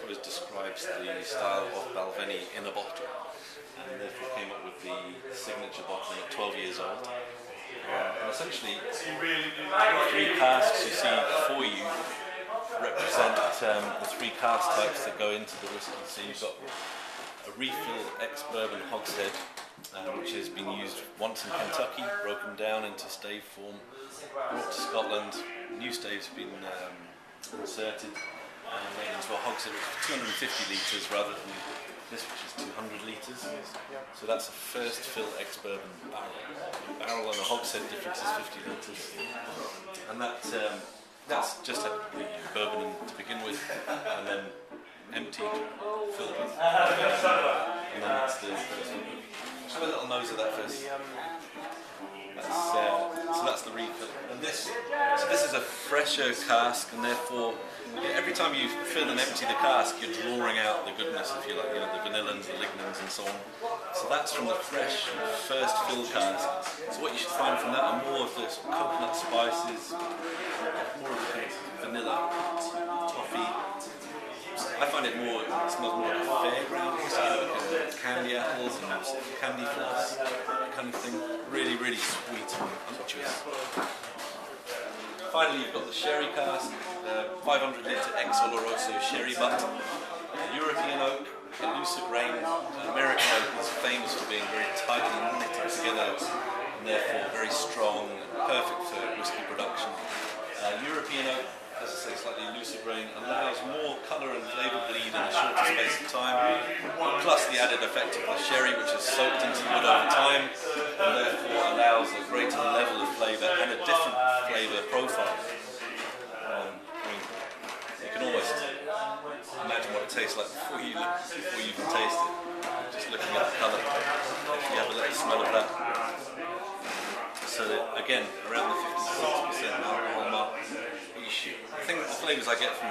suppose, describes the style of Balvenie in a bottle, and therefore came up with the signature bottling at 12 years old. And essentially, the three casks you see before you represent the three cask types that go into the whisky. So you've got a refill ex-bourbon hogshead, which has been used once in Kentucky, broken down into stave form, brought to Scotland. New staves have been inserted and made into a hogshead which is 250 litres rather than this, which is 200 litres. So that's a first fill ex-bourbon barrel. A barrel and a hogshead difference is 50 litres, and that's just the bourbon to begin with, and then emptied, filled with, and then that's the first one. Have a little nose of that first. So that's the refill. And this is a fresher cask, and therefore every time you fill and empty the cask, you're drawing out the goodness, if you like, the vanillins, the lignans, and so on. So that's from the fresh first fill cask. So what you should find from that are more of the coconut spices, more of the vanilla, toffee. I find it smells more like a fairground, like candy apples and candy floss, that kind of thing. Really, really sweet and unctuous. Finally, you've got the sherry cask, 500 litre ex oloroso sherry butt, European oak, elusive grain. American oak is famous for being very tightly knitted together and therefore very strong and perfect for whisky production. European oak, as I say, slightly looser grain, allows more colour and flavour bleed in a shorter space of time, plus the added effect of the sherry, which has soaked into the wood over time, and therefore allows a greater level of flavour and a different flavour profile. You can almost imagine what it tastes like before you even taste it, just looking at the colour, if you have a little smell of that. So again, around the 56% alcohol mark. I think the flavours I get from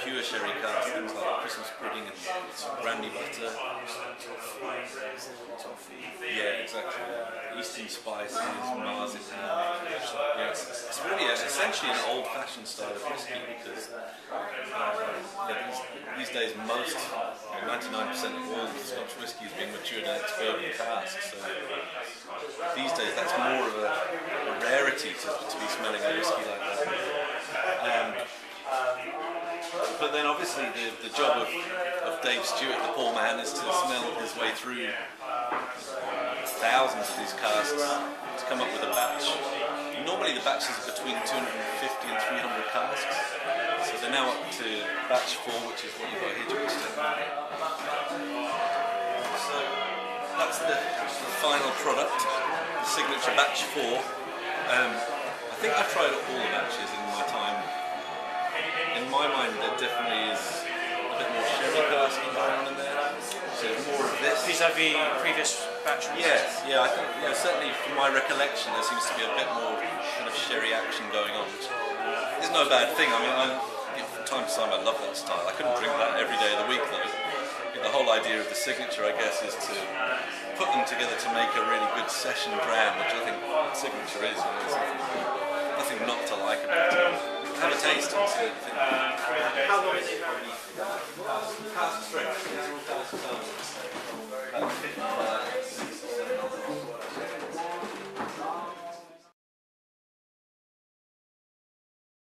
pure sherry cask, things like Christmas pudding and brandy butter. Yeah, exactly. Eastern spices, marzipan. Yeah, it's really essentially an old-fashioned style of whisky, because these days most, 99% of all Scotch whisky is being matured in ex-bourbon casks. So these days that's more of a rarity to be smelling a whisky like that. But then obviously the job of Dave Stewart, the poor man, is to smell his way through thousands of these casks to come up with a batch. Normally the batches are between 250 and 300 casks, so they're now up to batch 4, which is what you've got here to extend. So that's the final product, the signature batch 4. I think I've tried all the batches in my time. In my mind, there definitely is a bit more sherry cask going on in there. So more of this. Vis-a-vis previous batches? Yes, yeah, I think certainly from my recollection there seems to be a bit more kind of sherry action going on, which is no bad thing. I mean, from time to time I love that style. I couldn't drink that every day of the week though. The whole idea of the signature, I guess, is to put them together to make a really good session dram, which I think signature is. Nothing not to like about it. Have a taste and see what you think. How long is it? Cask strength.